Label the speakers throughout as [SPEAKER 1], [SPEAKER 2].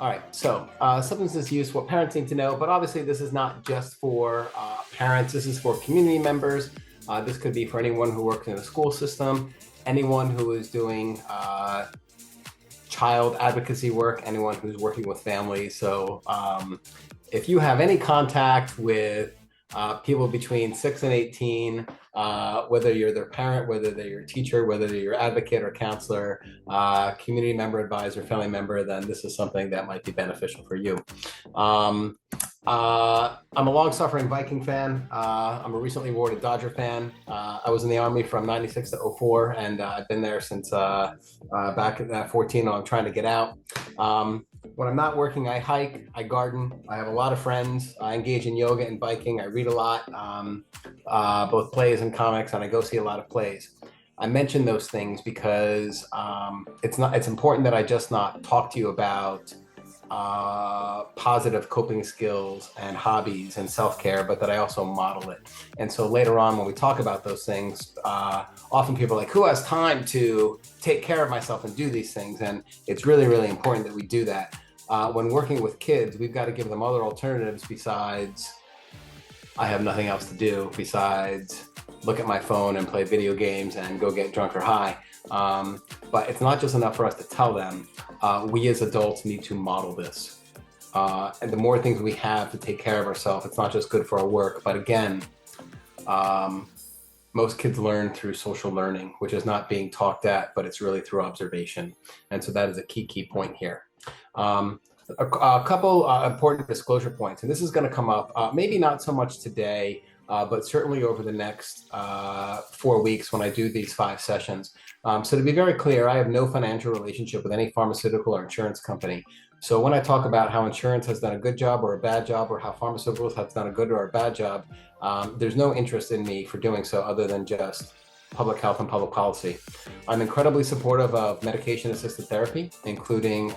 [SPEAKER 1] All right, so substance misuse, what parents need to know, but obviously this is not just for parents, this is for community members. This could be for anyone who works in the school system, anyone who is doing child advocacy work, anyone who's working with families. So if you have any contact with people between 6 and 18, whether you're their parent, whether they're your teacher, whether they're your advocate or counselor, community member, advisor, family member, then this is something that might be beneficial for you. I'm a long-suffering Viking fan. I'm a recently awarded Dodger fan. I was in the Army from 96 to 04, and I've been there since back at 14, and I'm trying to get out. When I'm not working, I hike, I garden, I have a lot of friends, I engage in yoga and biking, I read a lot, both plays and comics, and I go see a lot of plays. I mention those things because it's important that I just not talk to you about positive coping skills and hobbies and self-care, but that I also model it. And so later on, when we talk about those things, often people are like, who has time to take care of myself and do these things? And it's really, really important that we do that. When working with kids, we've got to give them other alternatives besides, I have nothing else to do besides look at my phone and play video games and go get drunk or high. But it's not just enough for us to tell them. We as adults need to model this. And the more things we have to take care of ourselves, it's not just good for our work, but again, most kids learn through social learning, which is not being talked at, but it's really through observation. And so that is a key point here. A couple important disclosure points, and this is going to come up, maybe not so much today, but certainly over the next 4 weeks when I do these 5 sessions. So to be very clear, I have no financial relationship with any pharmaceutical or insurance company. So when I talk about how insurance has done a good job or a bad job, or how pharmaceuticals have done a good or a bad job, there's no interest in me for doing so other than just public health and public policy. I'm incredibly supportive of medication-assisted therapy, including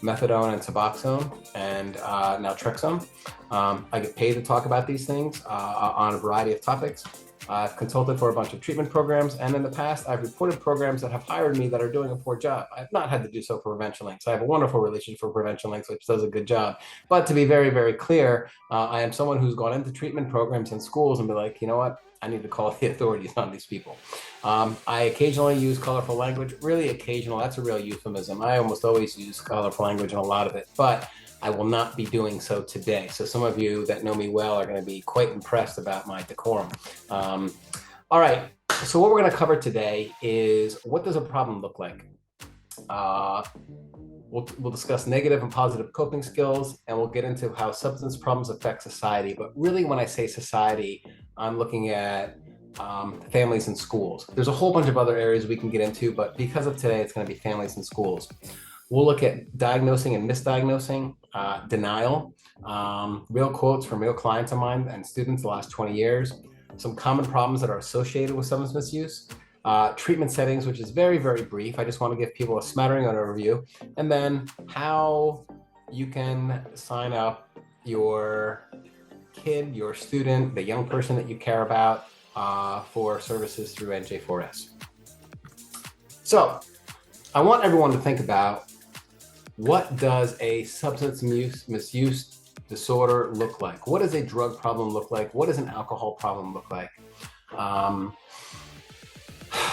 [SPEAKER 1] methadone and Suboxone and naltrexone. I get paid to talk about these things on a variety of topics. I've consulted for a bunch of treatment programs, and in the past, I've reported programs that have hired me that are doing a poor job. I've not had to do so for Prevention Links. I have a wonderful relationship for Prevention Links, which does a good job. But to be very, very clear, I am someone who's gone into treatment programs in schools and be like, you know what? I need to call the authorities on these people. I occasionally use colorful language, really occasional. That's a real euphemism. I almost always use colorful language in a lot of it, but I will not be doing so today. So some of you that know me well are going to be quite impressed about my decorum. All right, so what we're going to cover today is, what does a problem look like? We'll discuss negative and positive coping skills, and we'll get into how substance problems affect society. But really, when I say society, I'm looking at families and schools. There's a whole bunch of other areas we can get into, but because of today, it's going to be families and schools. We'll look at diagnosing and misdiagnosing, denial, real quotes from real clients of mine and students the last 20 years, some common problems that are associated with substance misuse, treatment settings, which is very, very brief. I just want to give people a smattering on overview, and then how you can sign up your kid, your student, the young person that you care about for services through NJ4S. So I want everyone to think about, what does a substance misuse disorder look like? What does a drug problem look like? What does an alcohol problem look like?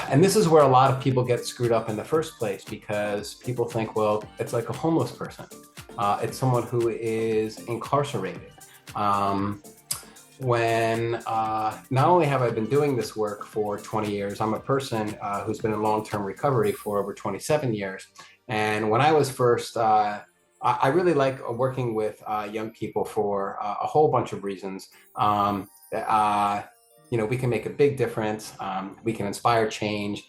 [SPEAKER 1] And this is where a lot of people get screwed up in the first place, because people think, well, it's like a homeless person. It's someone who is incarcerated. When not only have I been doing this work for 20 years, I'm a person who's been in long-term recovery for over 27 years. And when I was first, I really like working with young people for a whole bunch of reasons. You know, we can make a big difference. We can inspire change.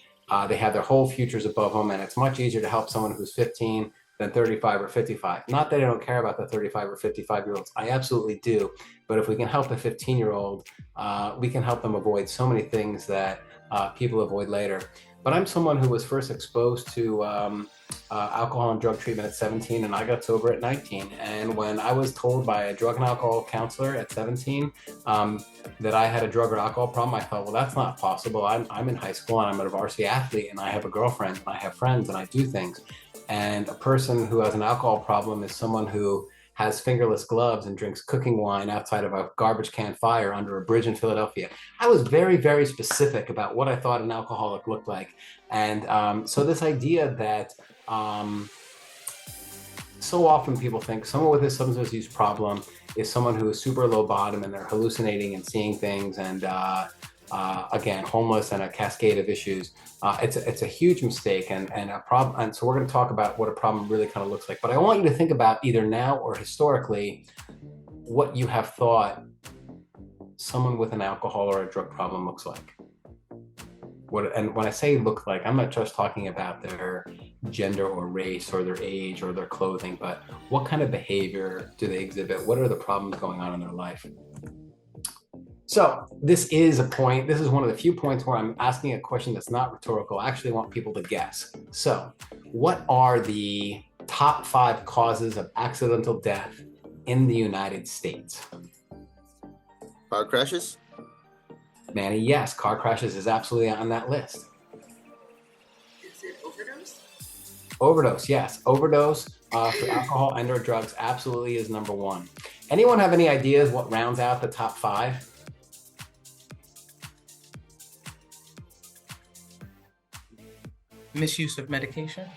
[SPEAKER 1] They have their whole futures above them, and it's much easier to help someone who's 15 than 35 or 55. Not that I don't care about the 35 or 55-year-olds. I absolutely do. But if we can help a 15-year-old, we can help them avoid so many things that people avoid later. But I'm someone who was first exposed to alcohol and drug treatment at 17, and I got sober at 19. And when I was told by a drug and alcohol counselor at 17 that I had a drug or alcohol problem, I thought, well, that's not possible. I'm in high school and I'm a varsity athlete and I have a girlfriend and I have friends and I do things. And a person who has an alcohol problem is someone who has fingerless gloves and drinks cooking wine outside of a garbage can fire under a bridge in Philadelphia. I was very, very specific about what I thought an alcoholic looked like. And so this idea that so often people think someone with a substance use problem is someone who is super low bottom and they're hallucinating and seeing things and again, homeless and a cascade of issues. It's a huge mistake and a problem. And so we're going to talk about what a problem really kind of looks like. But I want you to think about either now or historically what you have thought someone with an alcohol or a drug problem looks like. And when I say look like, I'm not just talking about their gender or race or their age or their clothing, but what kind of behavior do they exhibit? What are the problems going on in their life? So this is one of the few points where I'm asking a question that's not rhetorical. I actually want people to guess. So what are the top 5 causes of accidental death in the United States?
[SPEAKER 2] Car crashes?
[SPEAKER 1] Manny, yes, car crashes is absolutely on that list.
[SPEAKER 3] Is it overdose?
[SPEAKER 1] Overdose, yes. Overdose for alcohol and or drugs absolutely is number 1. Anyone have any ideas what rounds out the top 5?
[SPEAKER 3] Misuse of medication.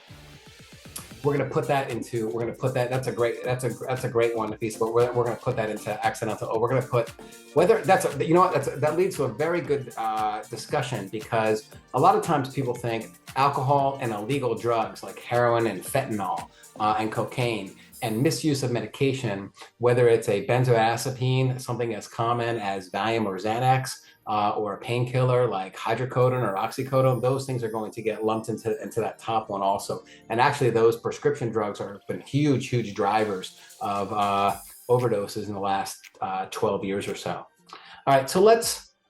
[SPEAKER 1] That's a great one, Nafisa, but we're going to put that into accidental. We're going to put whether that leads to a very good discussion, because a lot of times people think alcohol and illegal drugs like heroin and fentanyl and cocaine and misuse of medication, whether it's a benzodiazepine, something as common as Valium or Xanax, or a painkiller like hydrocodone or oxycodone, those things are going to get lumped into that top one also. And actually those prescription drugs have been huge drivers of overdoses in the last 12 years or so. All right, so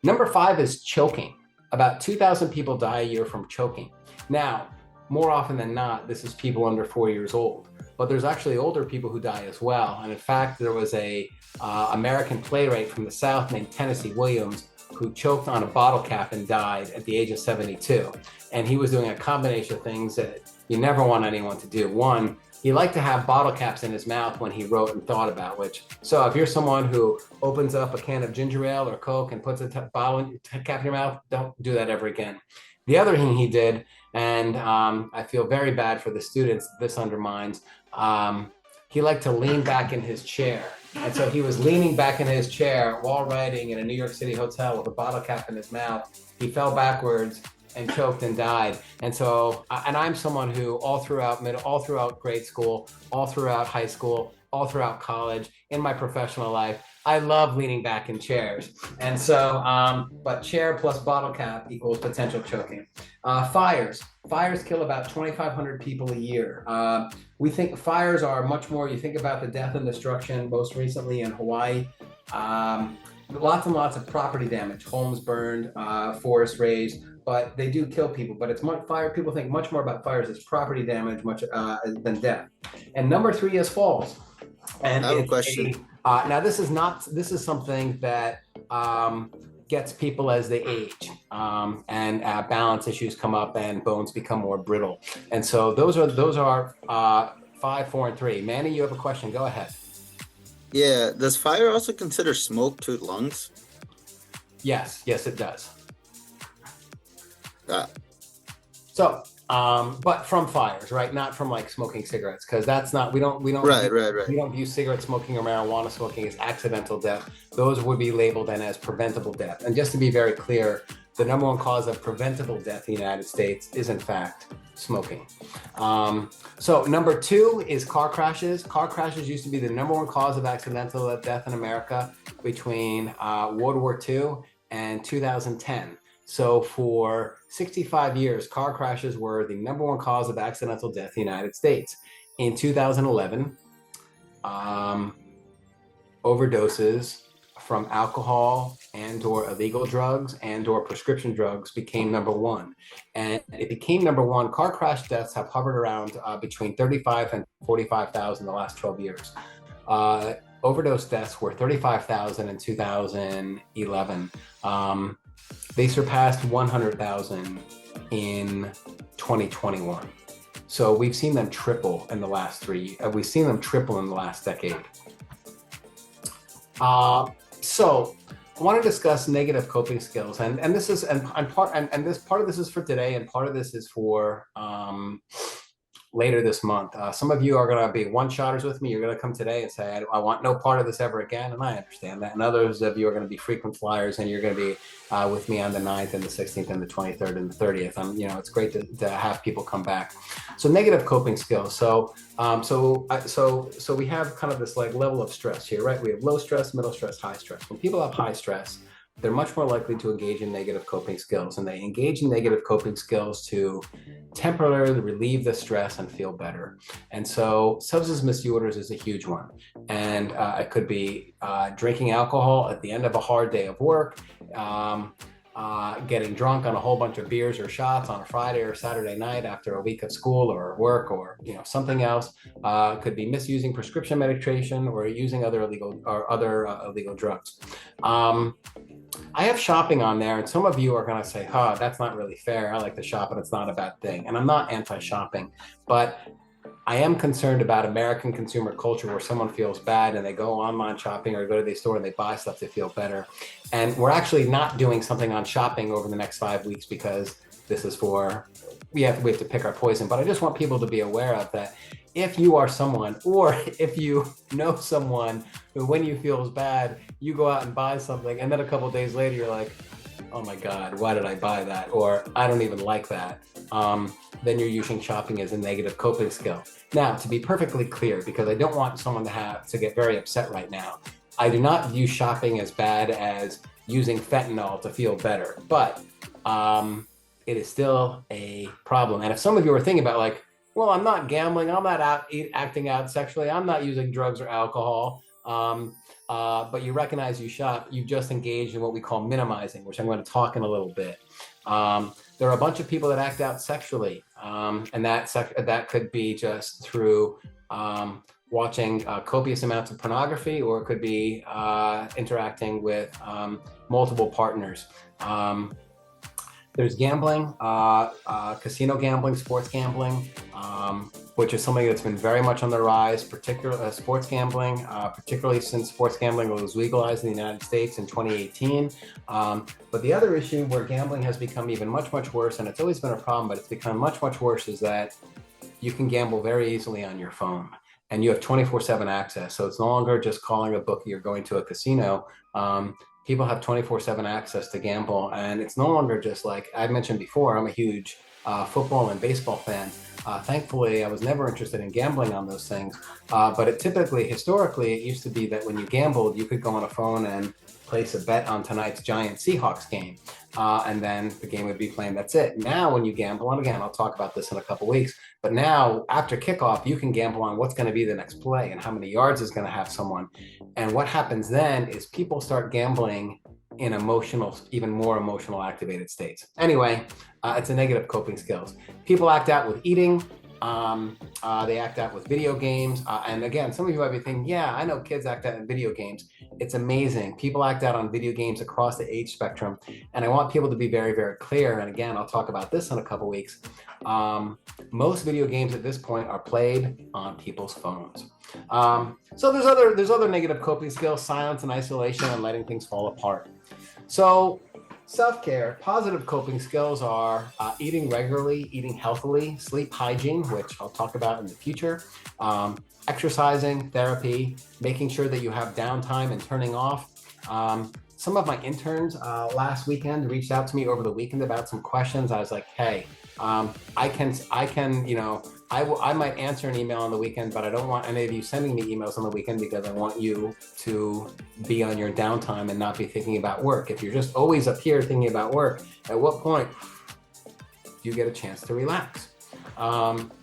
[SPEAKER 1] number 5 is choking. About 2,000 people die a year from choking. Now, more often than not, this is people under 4 years old, but there's actually older people who die as well. And in fact, there was a American playwright from the South named Tennessee Williams who choked on a bottle cap and died at the age of 72. And he was doing a combination of things that you never want anyone to do. One, he liked to have bottle caps in his mouth when he wrote and thought about, so if you're someone who opens up a can of ginger ale or Coke and puts a bottle cap in your mouth, don't do that ever again. The other thing he did, and I feel very bad for the students this undermines, he liked to lean back in his chair. And so he was leaning back in his chair while writing in a New York City hotel with a bottle cap in his mouth. He fell backwards and choked and died. And so, and I'm someone who all throughout grade school, all throughout high school, all throughout college, in my professional life, I love leaning back in chairs. And so, but chair plus bottle cap equals potential choking. Fires kill about 2,500 people a year. We think fires are much more, you think about the death and destruction, most recently in Hawaii. Lots and lots of property damage, homes burned, forests razed, but they do kill people. But people think much more about fires as property damage than death. And number 3 is falls. And
[SPEAKER 2] I have a question.
[SPEAKER 1] Now this is something that gets people as they age, and balance issues come up and bones become more brittle. And so those are 5, 4, and 3. Manny, you have a question, go ahead.
[SPEAKER 2] Yeah, does fire also consider smoke to lungs?
[SPEAKER 1] Yes, it does.
[SPEAKER 2] Ah.
[SPEAKER 1] But from fires, right? Not from like smoking cigarettes, because that's not, we don't
[SPEAKER 2] Right.
[SPEAKER 1] we don't view cigarette smoking or marijuana smoking as accidental death. Those would be labeled then as preventable death. And just to be very clear, the number 1 cause of preventable death in the United States is in fact smoking. So number 2 is car crashes. Car crashes used to be the number 1 cause of accidental death in America between World War II and 2010. So for 65 years, car crashes were the number 1 cause of accidental death in the United States. In 2011, overdoses from alcohol and or illegal drugs and or prescription drugs became number 1. And it became number 1. Car crash deaths have hovered around between 35 and 45,000 the last 12 years. Overdose deaths were 35,000 in 2011. They surpassed 100,000 in 2021. So we've seen them triple in the last we've seen them triple in the last decade. So I want to discuss negative coping skills, and this is part of this is for today, and part of this is for later this month. Some of you are going to be one-shotters with me. You're going to come today and say, I want no part of this ever again, and I understand that. And others of you are going to be frequent flyers, and you're going to be with me on the 9th and the 16th and the 23rd and the 30th. It's great to have people come back. So negative coping skills. So we have kind of this like level of stress here, right? We have low stress, middle stress, high stress. When people have high stress, they're much more likely to engage in negative coping skills, and they engage in negative coping skills to temporarily relieve the stress and feel better. And so substance misuse is a huge one. And it could be drinking alcohol at the end of a hard day of work, getting drunk on a whole bunch of beers or shots on a Friday or Saturday night after a week of school or work, or something else. Could be misusing prescription medication or using other illegal drugs. I have shopping on there, and some of you are going to say, that's not really fair. I like to shop and it's not a bad thing. And I'm not anti-shopping, but I am concerned about American consumer culture where someone feels bad and they go online shopping or go to the store and they buy stuff to feel better. And we're actually not doing something on shopping over the next 5 weeks because this is we have to pick our poison. But I just want people to be aware of that. If you are someone, or if you know someone who, when you feels bad, you go out and buy something, and then a couple of days later you're like, oh my God, why did I buy that? Or I don't even like that. Then you're using shopping as a negative coping skill. Now, to be perfectly clear, because I don't want someone to get very upset right now, I do not view shopping as bad as using fentanyl to feel better, but it is still a problem. And if some of you are thinking about like, well, I'm not gambling, I'm not acting out sexually, I'm not using drugs or alcohol, but you recognize you shop, you've just engaged in what we call minimizing, which I'm going to talk in a little bit. There are a bunch of people that act out sexually, and that could be just through watching copious amounts of pornography, or it could be interacting with multiple partners. There's gambling, casino gambling, sports gambling, which is something that's been very much on the rise, particularly sports gambling, particularly since sports gambling was legalized in the United States in 2018. But the other issue where gambling has become even much, much worse, and it's always been a problem, but it's become much, much worse, is that you can gamble very easily on your phone. And you have 24/7 access. So it's no longer just calling a bookie or going to a casino. People have 24/7 access to gamble. And it's no longer just like I mentioned before, I'm a huge football and baseball fan. Thankfully, I was never interested in gambling on those things. But historically, it used to be that when you gambled, you could go on a phone and place a bet on tonight's Giants Seahawks game. And then the game would be playing, that's it. Now, when you gamble, and again, I'll talk about this in a couple weeks, but now after kickoff, you can gamble on what's going to be the next play and how many yards is going to have someone. And what happens then is people start gambling in even more emotional activated states. Anyway, it's a negative coping skills. People act out with eating. They act out with video games. And again, some of you might be thinking, yeah, I know kids act out in video games. It's amazing. People act out on video games across the age spectrum. And I want people to be very, very clear. And again, I'll talk about this in a couple weeks. Most video games at this point are played on people's phones. So there's other negative coping skills, silence and isolation, and letting things fall apart. So self-care, positive coping skills are eating regularly, eating healthily, sleep hygiene, which I'll talk about in the future, exercising, therapy, making sure that you have downtime and turning off. Some of my interns last weekend reached out to me over the weekend about some questions. I was like, hey, I might answer an email on the weekend, but I don't want any of you sending me emails on the weekend because I want you to be on your downtime and not be thinking about work. If you're just always up here thinking about work, at what point do you get a chance to relax?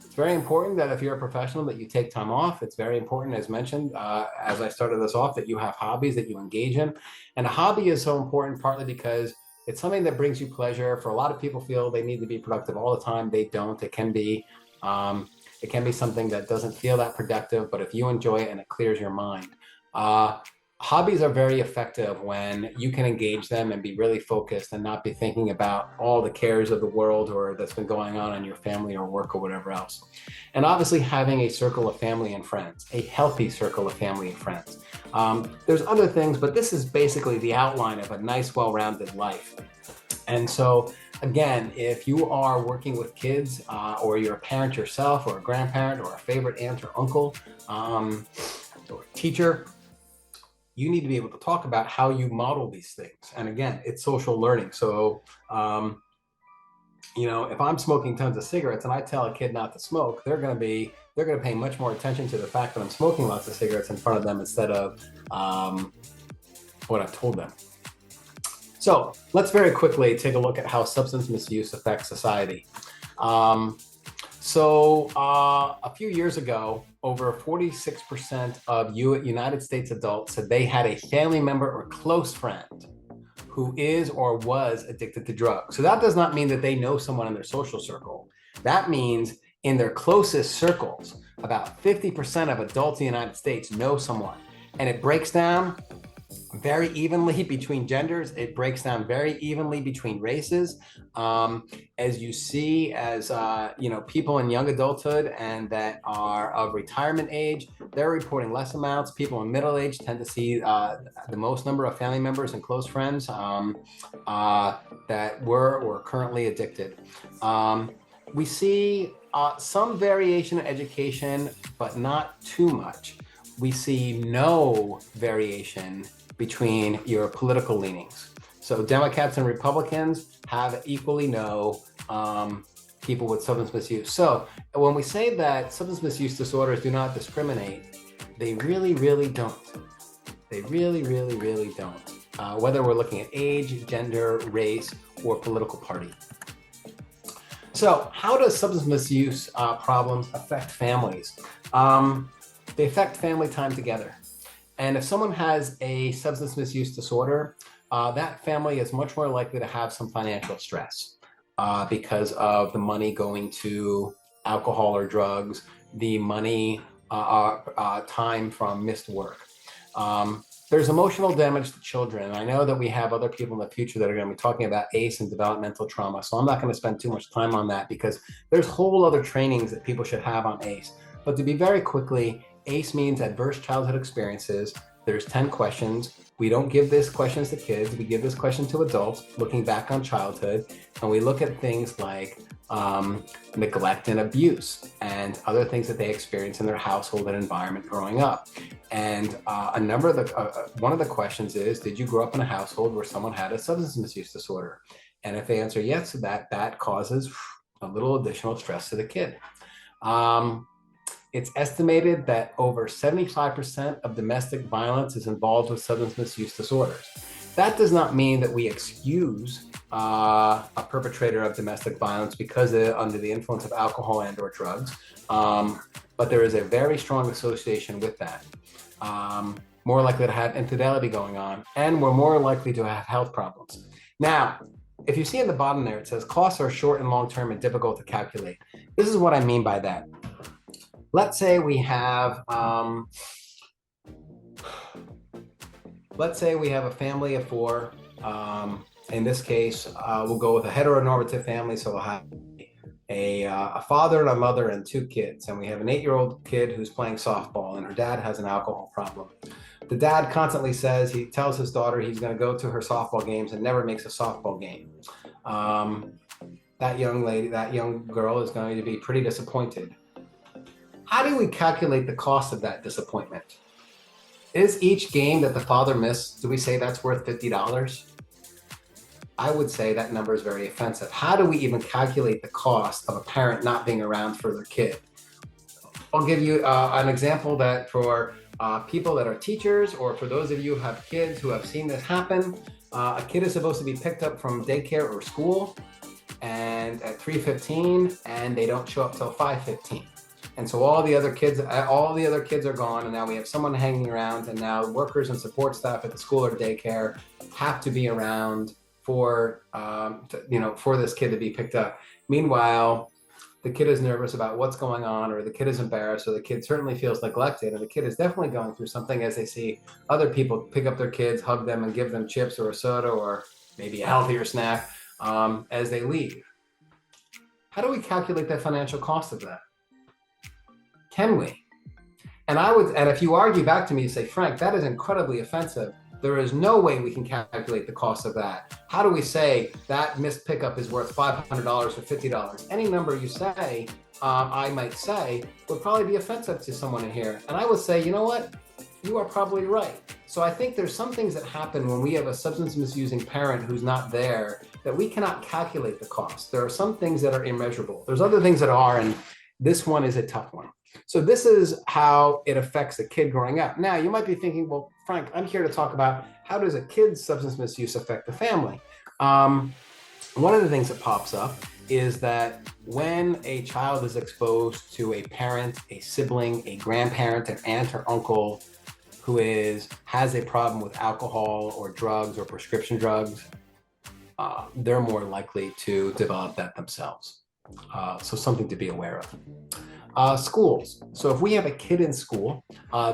[SPEAKER 1] It's very important that if you're a professional that you take time off. It's very important, as mentioned, as I started this off, that you have hobbies that you engage in. And a hobby is so important partly because it's something that brings you pleasure. For a lot of people feel they need to be productive all the time. They don't. It can be something that doesn't feel that productive, but if you enjoy it and it clears your mind. Hobbies are very effective when you can engage them and be really focused and not be thinking about all the cares of the world or that's been going on in your family or work or whatever else. And obviously having a circle of family and friends, a healthy circle of family and friends. There's other things, but this is basically the outline of a nice, well-rounded life. And so again, if you are working with kids or you're a parent yourself or a grandparent or a favorite aunt or uncle or teacher, you need to be able to talk about how you model these things. And again, it's social learning. So, if I'm smoking tons of cigarettes and I tell a kid not to smoke, they're going to pay much more attention to the fact that I'm smoking lots of cigarettes in front of them instead of what I've told them. So let's very quickly take a look at how substance misuse affects society. A few years ago, over 46% of United States adults said they had a family member or close friend who is or was addicted to drugs. So that does not mean that they know someone in their social circle. That means in their closest circles, about 50% of adults in the United States know someone. And it breaks down very evenly between genders. It breaks down very evenly between races. As you see, as people in young adulthood and that are of retirement age, they're reporting less amounts. People in middle age tend to see the most number of family members and close friends that were or are currently addicted. We see some variation in education, but not too much. We see no variation between your political leanings. So Democrats and Republicans have equally no people with substance misuse. So when we say that substance misuse disorders do not discriminate, they really, really don't. They really, really, really don't. Whether we're looking at age, gender, race, or political party. So how does substance misuse problems affect families? They affect family time together. And if someone has a substance misuse disorder, that family is much more likely to have some financial stress because of the money going to alcohol or drugs, the money, time from missed work. There's emotional damage to children. And I know that we have other people in the future that are going to be talking about ACE and developmental trauma. So I'm not going to spend too much time on that because there's whole other trainings that people should have on ACE. But to be very quickly, ACE means adverse childhood experiences. There's 10 questions. We don't give these questions to kids. We give this question to adults looking back on childhood. And we look at things like neglect and abuse and other things that they experience in their household and environment growing up. And one of the questions is, did you grow up in a household where someone had a substance misuse disorder? And if they answer yes to that, that causes a little additional stress to the kid. It's estimated that over 75% of domestic violence is involved with substance misuse disorders. That does not mean that we excuse a perpetrator of domestic violence because they're under the influence of alcohol and or drugs, but there is a very strong association with that. More likely to have infidelity going on, and we're more likely to have health problems. Now, if you see in the bottom there, it says costs are short and long-term and difficult to calculate. This is what I mean by that. Let's say we have a family of four. In this case, we'll go with a heteronormative family. So we'll have a father and a mother and two kids. And we have an 8-year-old kid who's playing softball and her dad has an alcohol problem. The dad constantly says, he tells his daughter he's going to go to her softball games and never makes a softball game. That young girl is going to be pretty disappointed. How do we calculate the cost of that disappointment? Is each game that the father missed, do we say that's worth $50? I would say that number is very offensive. How do we even calculate the cost of a parent not being around for their kid? I'll give you an example that for people that are teachers, or for those of you who have kids who have seen this happen, a kid is supposed to be picked up from daycare or school and at 3:15, and they don't show up till 5:15. And so all the other kids are gone, and now we have someone hanging around, and now workers and support staff at the school or daycare have to be around for this kid to be picked up. Meanwhile, the kid is nervous about what's going on, or the kid is embarrassed, or the kid certainly feels neglected, and the kid is definitely going through something as they see other people pick up their kids, hug them, and give them chips or a soda or maybe a healthier snack as they leave. How do we calculate the financial cost of that? Can we? And if you argue back to me and say, Frank, that is incredibly offensive, there is no way we can calculate the cost of that. How do we say that missed pickup is worth $500 or $50? Any number you say, I might say, would probably be offensive to someone in here. And I would say, you know what? You are probably right. So I think there's some things that happen when we have a substance misusing parent who's not there that we cannot calculate the cost. There are some things that are immeasurable. There's other things that are, and this one is a tough one. So this is how it affects a kid growing up. Now, you might be thinking, well, Frank, I'm here to talk about how does a kid's substance misuse affect the family? One of the things that pops up is that when a child is exposed to a parent, a sibling, a grandparent, an aunt or uncle who has a problem with alcohol or drugs or prescription drugs, they're more likely to develop that themselves. So something to be aware of. Schools. So if we have a kid in school,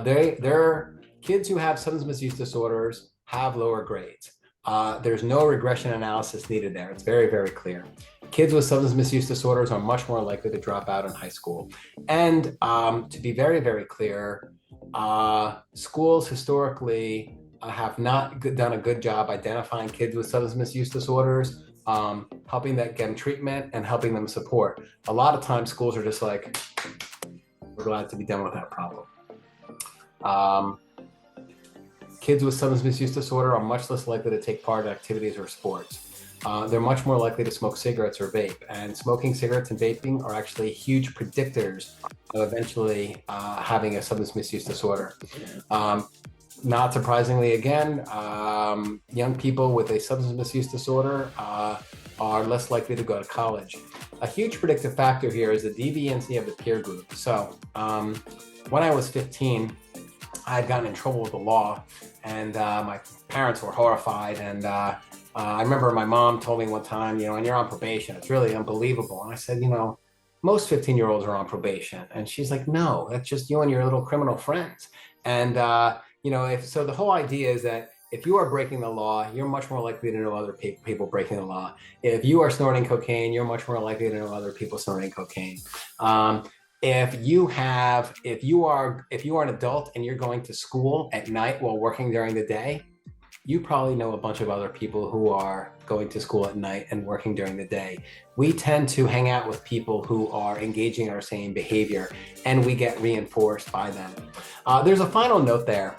[SPEAKER 1] they're kids who have substance misuse disorders have lower grades. There's no regression analysis needed there. It's very, very clear. Kids with substance misuse disorders are much more likely to drop out in high school. And to be very, very clear, schools historically have not done a good job identifying kids with substance misuse disorders, helping them get treatment and helping them support. A lot of times schools are just like, we're glad to be done with that problem. Kids with substance misuse disorder are much less likely to take part in activities or sports. They're much more likely to smoke cigarettes or vape, and smoking cigarettes and vaping are actually huge predictors of eventually having a substance misuse disorder. Not surprisingly, again, young people with a substance misuse disorder are less likely to go to college. A huge predictive factor here is the deviancy of the peer group. So when I was 15, I had gotten in trouble with the law, and my parents were horrified. And I remember my mom told me one time, and you're on probation. It's really unbelievable. And I said, most 15-year-olds are on probation. And she's like, no, that's just you and your little criminal friends. And so the whole idea is that if you are breaking the law, you're much more likely to know other people breaking the law. If you are snorting cocaine, you're much more likely to know other people snorting cocaine. If you are an adult and you're going to school at night while working during the day, you probably know a bunch of other people who are going to school at night and working during the day. We tend to hang out with people who are engaging in our same behavior, and we get reinforced by them. There's a final note there.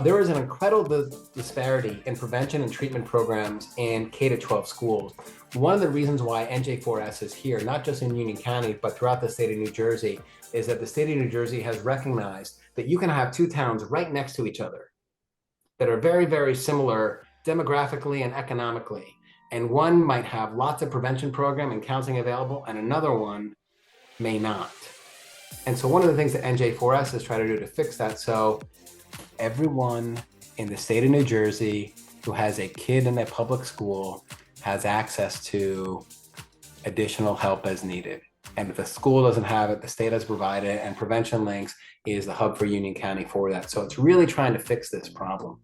[SPEAKER 1] There is an incredible disparity in prevention and treatment programs in K-12 schools. One of the reasons why NJ4S is here, not just in Union County, but throughout the state of New Jersey, is that the state of New Jersey has recognized that you can have two towns right next to each other that are very, very similar demographically and economically. And one might have lots of prevention program and counseling available, and another one may not. And so one of the things that NJ4S is trying to do to fix that, so everyone in the state of New Jersey who has a kid in a public school has access to additional help as needed. And if the school doesn't have it, the state has provided it, and Prevention Links is the hub for Union County for that. So it's really trying to fix this problem.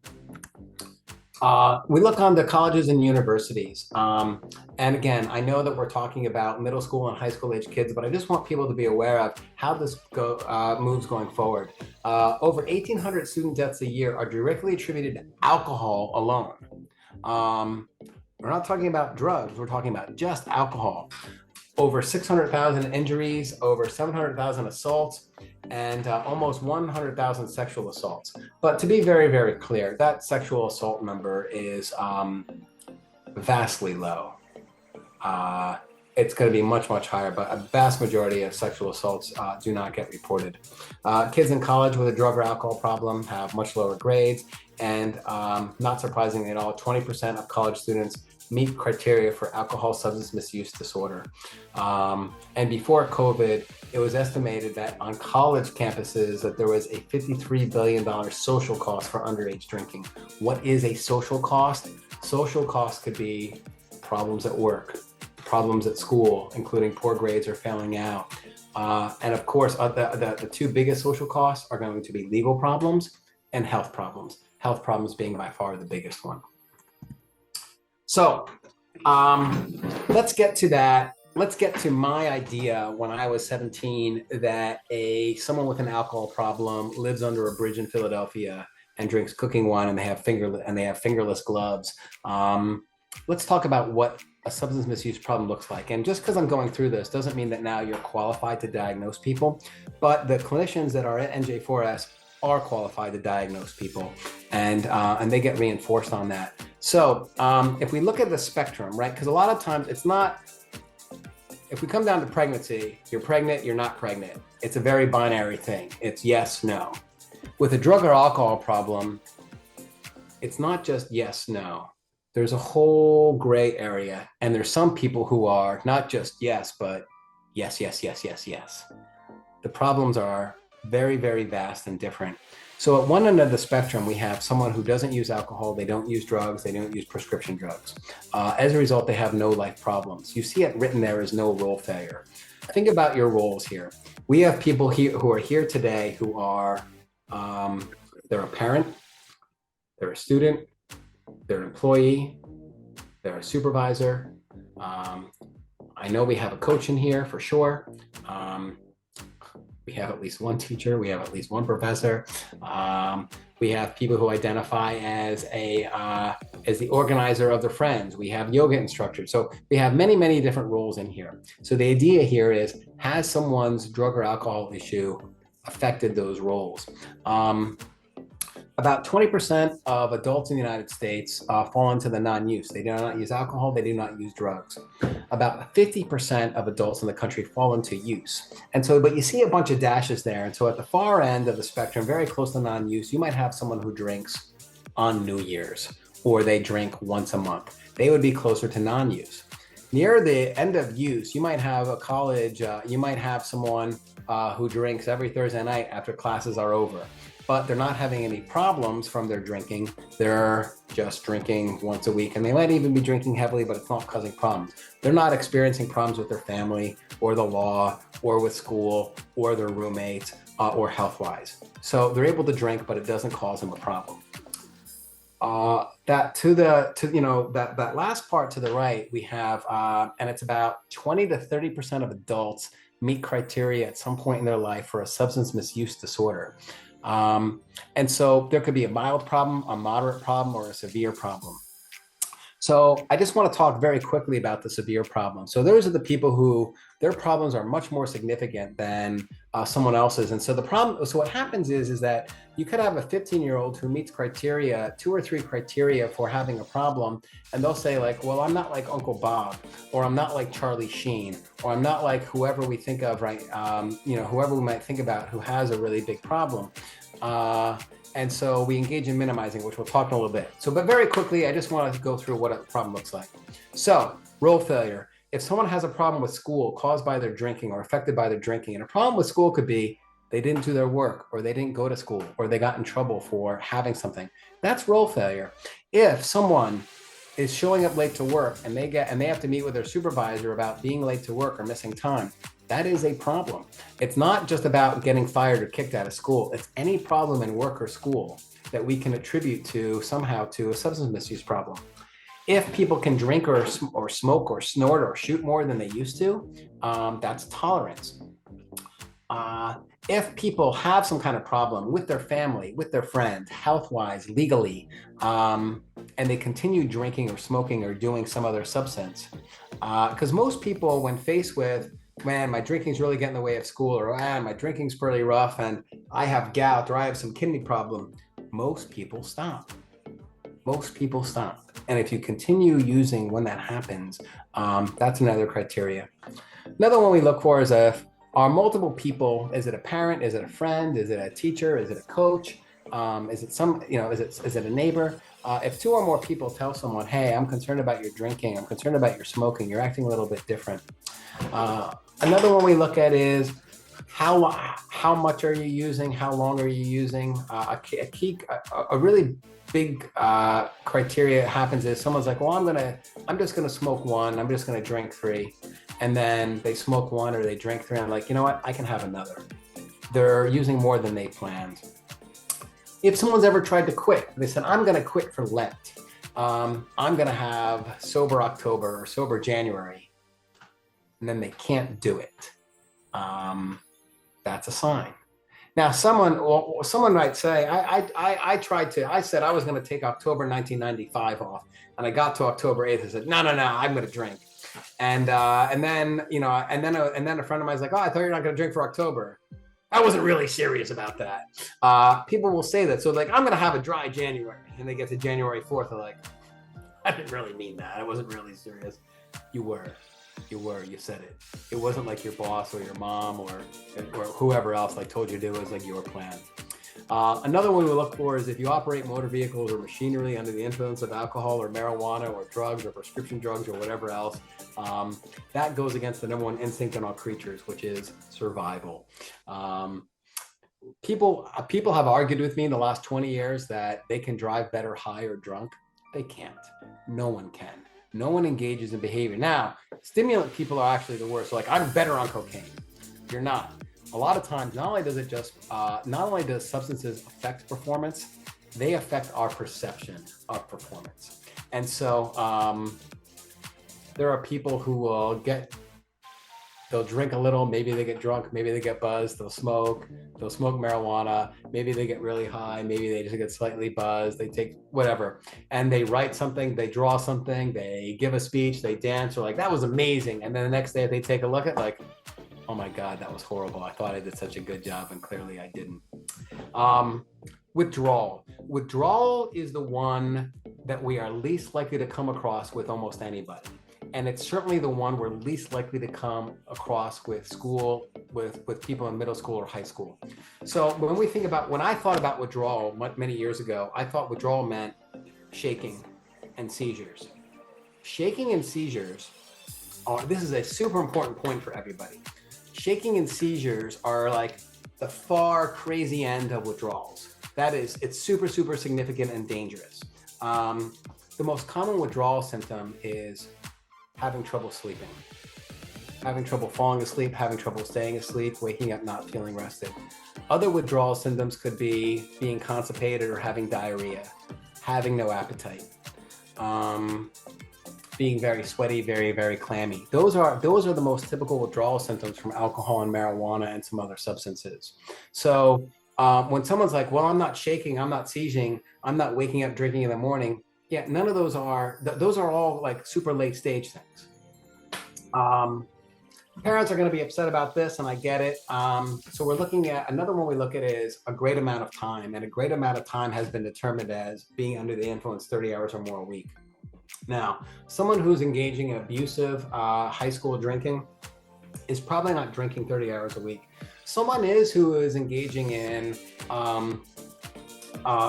[SPEAKER 1] We look on the colleges and universities. And again, I know that we're talking about middle school and high school age kids, but I just want people to be aware of how this moves going forward. Over 1,800 student deaths a year are directly attributed to alcohol alone. We're not talking about drugs, we're talking about just alcohol. Over 600,000 injuries, over 700,000 assaults, and almost 100,000 sexual assaults. But to be very, very clear, that sexual assault number is vastly low. It's going to be much, much higher, but a vast majority of sexual assaults do not get reported. Kids in college with a drug or alcohol problem have much lower grades, and not surprisingly at all, 20% of college students meet criteria for alcohol substance misuse disorder. And before COVID, it was estimated that on college campuses that there was a $53 billion social cost for underage drinking. What is a social cost? Social cost could be problems at work, problems at school, including poor grades or failing out. And of course, the two biggest social costs are going to be legal problems and health problems. Health problems being by far the biggest one. So let's get to that. Let's get to my idea when I was 17 that someone with an alcohol problem lives under a bridge in Philadelphia and drinks cooking wine, and they have fingerless gloves. Let's talk about what a substance misuse problem looks like. And just because I'm going through this doesn't mean that now you're qualified to diagnose people, but the clinicians that are at NJ4S are qualified to diagnose people, and they get reinforced on that. So if we look at the spectrum, right? Because a lot of times it's not, if we come down to pregnancy, you're pregnant, you're not pregnant. It's a very binary thing. It's yes, no. With a drug or alcohol problem, it's not just yes, no. There's a whole gray area. And there's some people who are not just yes, but yes, yes, yes, yes, yes. The problems are very, very vast and different. So at one end of the spectrum, we have someone who doesn't use alcohol, they don't use drugs, they don't use prescription drugs. As a result, they have no life problems. You see it written there as no role failure. Think about your roles here. We have people here who are here today who are, they're a parent, they're a student, they're an employee, they're a supervisor. I know we have a coach in here for sure. We have at least one teacher, we have at least one professor. We have people who identify as the organizer of the friends. We have yoga instructors. So we have many, many different roles in here. So the idea here is, has someone's drug or alcohol issue affected those roles? About 20% of adults in the United States fall into the non-use. They do not use alcohol, they do not use drugs. About 50% of adults in the country fall into use. And so, but you see a bunch of dashes there. And so at the far end of the spectrum, very close to non-use, you might have someone who drinks on New Year's, or they drink once a month. They would be closer to non-use. Near the end of use, you might have a college, you might have someone who drinks every Thursday night after classes are over, but they're not having any problems from their drinking. They're just drinking once a week, and they might even be drinking heavily, but it's not causing problems. They're not experiencing problems with their family or the law or with school or their roommates or health-wise. So they're able to drink, but it doesn't cause them a problem. That last part to the right, we have, and it's about 20 to 30% of adults meet criteria at some point in their life for a substance misuse disorder. And so there could be a mild problem, a moderate problem, or a severe problem. So I just want to talk very quickly about the severe problem. So those are the people who their problems are much more significant than someone else's. And so so what happens is that you could have a 15-year-old who meets criteria, 2 or 3 criteria for having a problem, and they'll say like, well, I'm not like Uncle Bob, or I'm not like Charlie Sheen, or I'm not like whoever we think of, right? Whoever we might think about who has a really big problem. And so we engage in minimizing, which we'll talk in a little bit. So, but very quickly, I just want to go through what a problem looks like. So, role failure. If someone has a problem with school caused by their drinking or affected by their drinking, and a problem with school could be they didn't do their work, or they didn't go to school, or they got in trouble for having something, that's role failure. If someone is showing up late to work and they have to meet with their supervisor about being late to work or missing time, that is a problem. It's not just about getting fired or kicked out of school. It's any problem in work or school that we can attribute to somehow to a substance misuse problem. If people can drink or smoke or snort or shoot more than they used to, that's tolerance. If people have some kind of problem with their family, with their friends, health-wise, legally, and they continue drinking or smoking or doing some other substance, because most people, when faced with, man, my drinking's really getting in the way of school, or my drinking's pretty rough and I have gout or I have some kidney problem, most people stop. Most people stop. And if you continue using when that happens, that's another criteria. Another one we look for is are multiple people, is it a parent, is it a friend, is it a teacher, is it a coach, is it is it a neighbor? If 2 or more people tell someone, hey, I'm concerned about your drinking, I'm concerned about your smoking, you're acting a little bit different. Another one we look at is how much are you using? How long are you using? A really big criteria happens is someone's like, well, I'm just gonna smoke one, I'm just gonna drink three, and then they smoke one or they drink three, and I'm like, you know what, I can have another. They're using more than they planned. If someone's ever tried to quit, they said, I'm gonna quit for Lent. I'm gonna have sober October or sober January, and then they can't do it. That's a sign. Now, someone might say, I said I was going to take October 1995 off, and I got to October 8th and said, no, I'm going to drink. And then a friend of mine was like, oh, I thought you're not going to drink for October. I wasn't really serious about that. People will say that. So like, I'm going to have a dry January, and they get to January 4th. They're like, I didn't really mean that. I wasn't really serious. You said it. It wasn't like your boss or your mom or whoever else like told you to do. It was like your plan. Another one we look for is if you operate motor vehicles or machinery under the influence of alcohol or marijuana or drugs or prescription drugs or whatever else, that goes against the number one instinct in all creatures, which is survival. People have argued with me in the last 20 years that they can drive better high or drunk. They can't. No one can. No one engages in behavior. Now, stimulant people are actually the worst. So like, I'm better on cocaine. You're not. A lot of times, not only does substances affect performance, they affect our perception of performance. And so there are people who will they'll drink a little, maybe they get drunk, maybe they get buzzed, they'll smoke marijuana, maybe they get really high, maybe they just get slightly buzzed, they take whatever, and they write something, they draw something, they give a speech, they dance, or like, that was amazing. And then the next day they take a look at like, oh my God, that was horrible. I thought I did such a good job and clearly I didn't. Withdrawal. Withdrawal is the one that we are least likely to come across with almost anybody. And it's certainly the one we're least likely to come across with people in middle school or high school. So when I thought about withdrawal many years ago, I thought withdrawal meant shaking and seizures. Shaking and seizures this is a super important point for everybody. Shaking and seizures are like the far crazy end of withdrawals. That is, it's super, super significant and dangerous. The most common withdrawal symptom is having trouble sleeping, having trouble falling asleep, having trouble staying asleep, waking up not feeling rested. Other withdrawal symptoms could be being constipated or having diarrhea, having no appetite, being very sweaty, very, very clammy. Those are the most typical withdrawal symptoms from alcohol and marijuana and some other substances. So when someone's like, well, I'm not shaking, I'm not seizing, I'm not waking up drinking in the morning, yeah, none of those are all like super late stage things. Parents are going to be upset about this, and I get it. So we're looking at another one we look at is a great amount of time, and a great amount of time has been determined as being under the influence 30 hours or more a week. Now, someone who's engaging in abusive high school drinking is probably not drinking 30 hours a week. Someone who is engaging in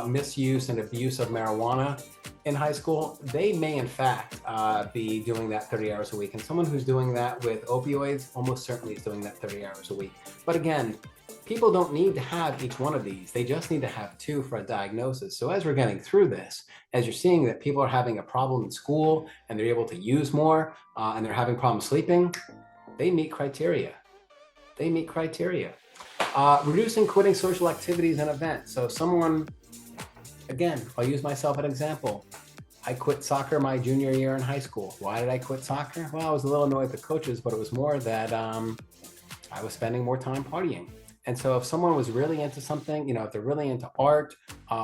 [SPEAKER 1] misuse and abuse of marijuana in high school, they may in fact be doing that 30 hours a week. And someone who's doing that with opioids almost certainly is doing that 30 hours a week. But again, people don't need to have each one of these. They just need to have two for a diagnosis. So as we're getting through this, as you're seeing that people are having a problem in school and they're able to use more and they're having problems sleeping, they meet criteria. Reducing, quitting social activities and events. So someone, again, I'll use myself as an example. I quit soccer my junior year in high school. Why did I quit soccer? Well, I was a little annoyed with the coaches, but it was more that I was spending more time partying. And so if someone was really into something, if they're really into art,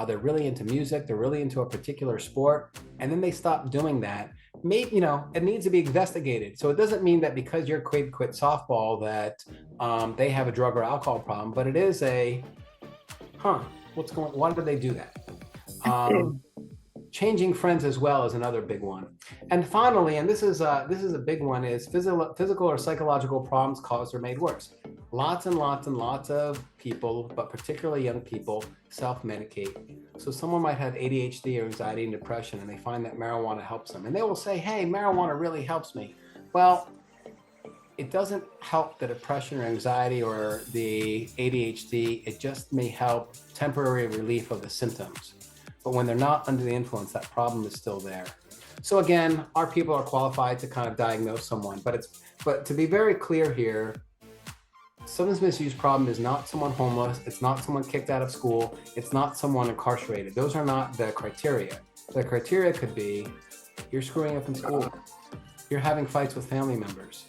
[SPEAKER 1] they're really into music, they're really into a particular sport, and then they stop doing that, maybe, it needs to be investigated. So it doesn't mean that because your kid quit softball that they have a drug or alcohol problem, but it is why did they do that? Changing friends as well is another big one. And finally, and this is a big one, is physical or psychological problems caused or made worse. Lots and lots and lots of people, but particularly young people, self-medicate. So someone might have ADHD or anxiety and depression, and they find that marijuana helps them. And they will say, hey, marijuana really helps me. Well, it doesn't help the depression or anxiety or the ADHD. It just may help temporary relief of the symptoms. but when they're not under the influence, that problem is still there. So again, our people are qualified to kind of diagnose someone, but to be very clear here, substance misuse problem is not someone homeless. It's not someone kicked out of school. It's not someone incarcerated. Those are not the criteria. The criteria could be, you're screwing up in school. You're having fights with family members.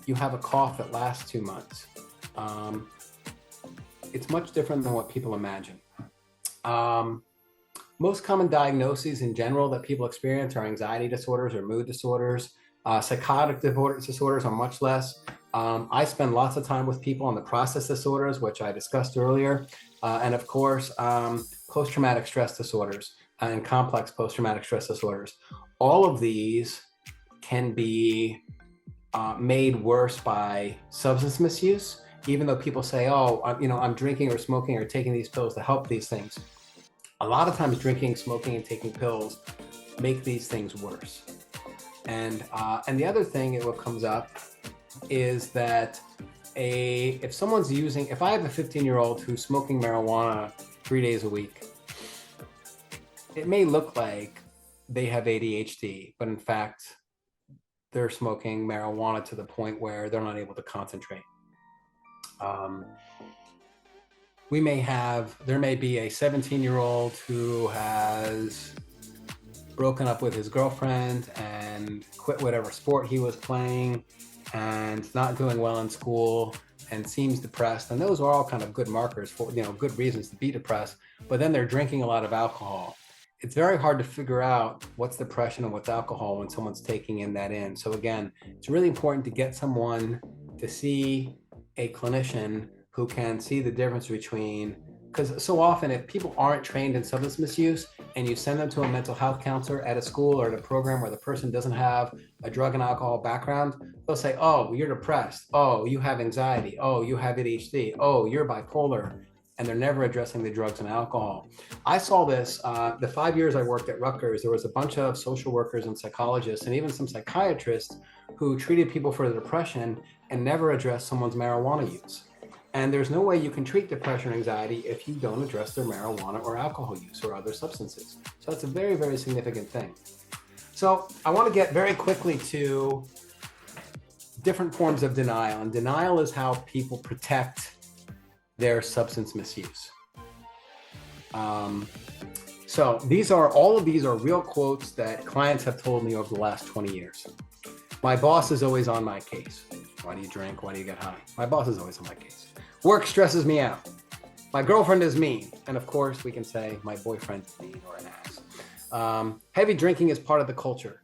[SPEAKER 1] You have a cough that lasts 2 months. It's much different than what people imagine. Most common diagnoses in general that people experience are anxiety disorders or mood disorders. Psychotic disorders are much less. I spend lots of time with people on the process disorders, which I discussed earlier. And of course, post-traumatic stress disorders and complex post-traumatic stress disorders. All of these can be made worse by substance misuse, even though people say, oh, I'm drinking or smoking or taking these pills to help these things. A lot of times drinking, smoking, and taking pills make these things worse. And the other thing that comes up is that if someone's using, if I have a 15-year-old who's smoking marijuana 3 days a week, it may look like they have ADHD, but in fact, they're smoking marijuana to the point where they're not able to concentrate. There may be a 17-year-old who has broken up with his girlfriend and quit whatever sport he was playing and not doing well in school and seems depressed. And those are all kind of good markers for, good reasons to be depressed, but then they're drinking a lot of alcohol. It's very hard to figure out what's depression and what's alcohol when someone's taking that in. So again, it's really important to get someone to see a clinician who can see the difference between, because so often if people aren't trained in substance misuse and you send them to a mental health counselor at a school or at a program where the person doesn't have a drug and alcohol background, they'll say, oh, you're depressed. Oh, you have anxiety. Oh, you have ADHD. Oh, you're bipolar. And they're never addressing the drugs and alcohol. I saw this, the 5 years I worked at Rutgers, there was a bunch of social workers and psychologists and even some psychiatrists who treated people for depression and never addressed someone's marijuana use. And there's no way you can treat depression or anxiety if you don't address their marijuana or alcohol use or other substances. So that's a very, very significant thing. So I want to get very quickly to different forms of denial. And denial is how people protect their substance misuse. So all of these are real quotes that clients have told me over the last 20 years. My boss is always on my case. Why do you drink? Why do you get high? My boss is always on my case. Work stresses me out. My girlfriend is mean. And of course, we can say my boyfriend is mean or an ass. Heavy drinking is part of the culture.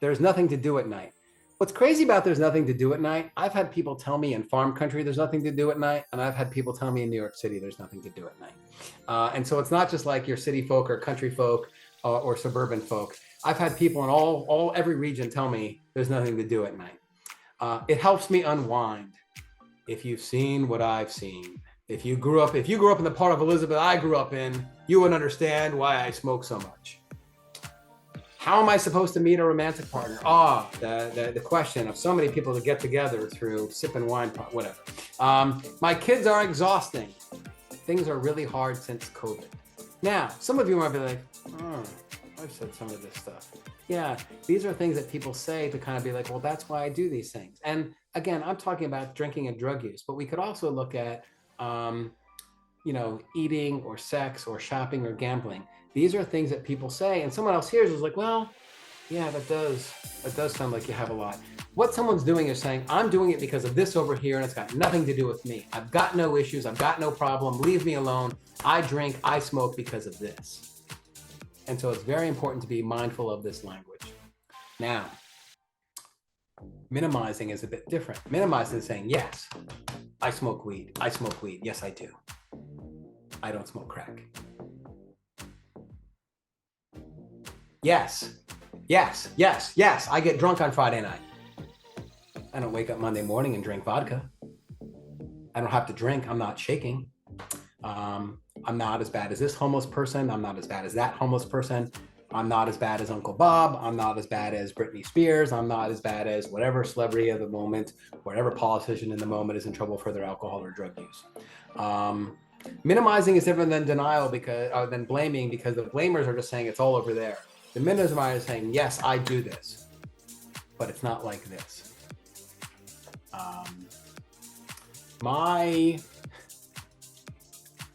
[SPEAKER 1] There's nothing to do at night. What's crazy about there's nothing to do at night, I've had people tell me in farm country there's nothing to do at night, and I've had people tell me in New York City there's nothing to do at night. And so it's not just like your city folk or country folk or suburban folk. I've had people in every region tell me there's nothing to do at night. It helps me unwind. If you've seen what I've seen, if you grew up in the part of Elizabeth I grew up in, you would understand why I smoke so much. How am I supposed to meet a romantic partner? The question of so many people to get together through sipping wine, whatever. My kids are exhausting. Things are really hard since COVID. Now, some of you might be like, I've said some of this stuff. Yeah, these are things that people say to kind of be like, well, that's why I do these things. And again, I'm talking about drinking and drug use, but we could also look at, eating or sex or shopping or gambling. These are things that people say, and someone else hears is like, well, yeah, that does sound like you have a lot. What someone's doing is saying, I'm doing it because of this over here, and it's got nothing to do with me. I've got no issues. I've got no problem. Leave me alone. I drink, I smoke because of this. And so it's very important to be mindful of this language. Now, minimizing is a bit different. Minimizing is saying, yes, I smoke weed. I smoke weed. Yes, I do. I don't smoke crack. Yes, I get drunk on Friday night. I don't wake up Monday morning and drink vodka. I don't have to drink. I'm not shaking. I'm not as bad as this homeless person. I'm not as bad as that homeless person. I'm not as bad as Uncle Bob. I'm not as bad as Britney Spears. I'm not as bad as whatever celebrity of the moment, whatever politician in the moment is in trouble for their alcohol or drug use. Minimizing is different than denial than blaming, because the blamers are just saying it's all over there. The minimizer is saying, yes, I do this, but it's not like this.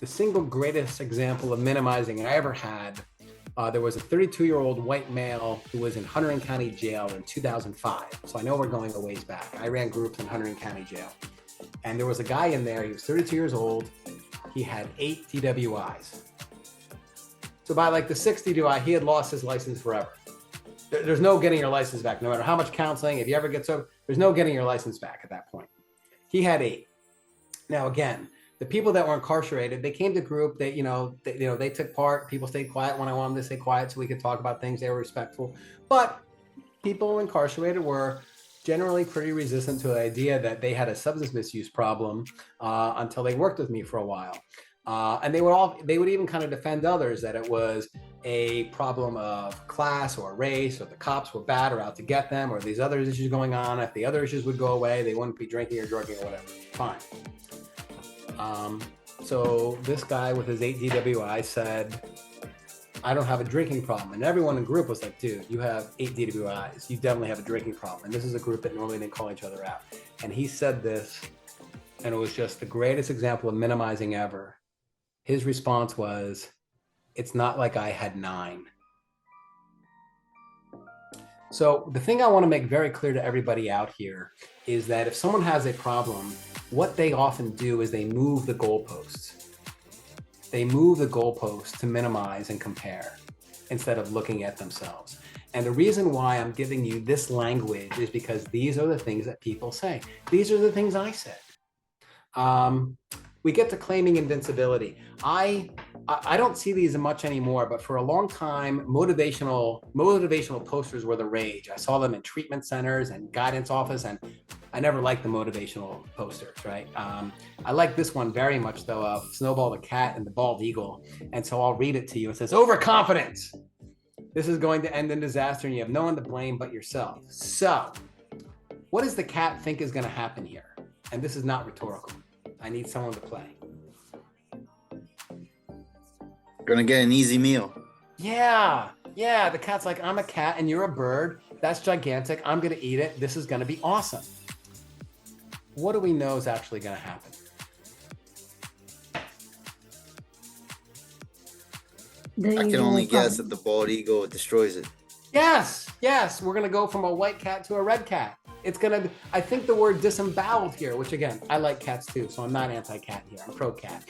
[SPEAKER 1] The single greatest example of minimizing I ever had, there was a 32-year-old white male who was in Hunter County Jail in 2005. So I know we're going a ways back. I ran groups in Hunter County Jail. And there was a guy in there, he was 32 years old. He had 8 DWIs. So by like the 6th DWI, he had lost his license forever. There's no getting your license back. No matter how much counseling, if you ever get sober, there's no getting your license back at that point. He had 8. Now, again, the people that were incarcerated, they came to group, they took part. People stayed quiet when I wanted them to stay quiet so we could talk about things. They were respectful. But people incarcerated were generally pretty resistant to the idea that they had a substance misuse problem until they worked with me for a while. And they would even kind of defend others that it was a problem of class or race, or the cops were bad or out to get them, or these other issues going on. If the other issues would go away, they wouldn't be drinking or drugging or whatever. Fine. So this guy with his 8 DWI said, I don't have a drinking problem. And everyone in the group was like, dude, you have 8 DWIs. You definitely have a drinking problem. And this is a group that normally didn't call each other out. And he said this, and it was just the greatest example of minimizing ever. His response was, it's not like I had 9. So the thing I want to make very clear to everybody out here is that if someone has a problem, what they often do is they move the goalposts. They move the goalposts to minimize and compare instead of looking at themselves. And the reason why I'm giving you this language is because these are the things that people say. These are the things I said. We get to claiming invincibility. I don't see these much anymore, but for a long time, motivational posters were the rage. I saw them in treatment centers and guidance office, and I never liked the motivational posters, right? I like this one very much, though, of Snowball the Cat and the Bald Eagle. And so I'll read it to you. It says, overconfidence. This is going to end in disaster, and you have no one to blame but yourself. So what does the cat think is going to happen here? And this is not rhetorical. I need someone to play.
[SPEAKER 2] Gonna get an easy meal.
[SPEAKER 1] Yeah. The cat's like, I'm a cat and you're a bird. That's gigantic. I'm going to eat it. This is going to be awesome. What do we know is actually going to happen?
[SPEAKER 2] I can only guess that the bald eagle destroys it.
[SPEAKER 1] Yes. We're going to go from a white cat to a red cat. It's going to, I think the word disemboweled here, which again, I like cats too, so I'm not anti-cat here. I'm pro-cat.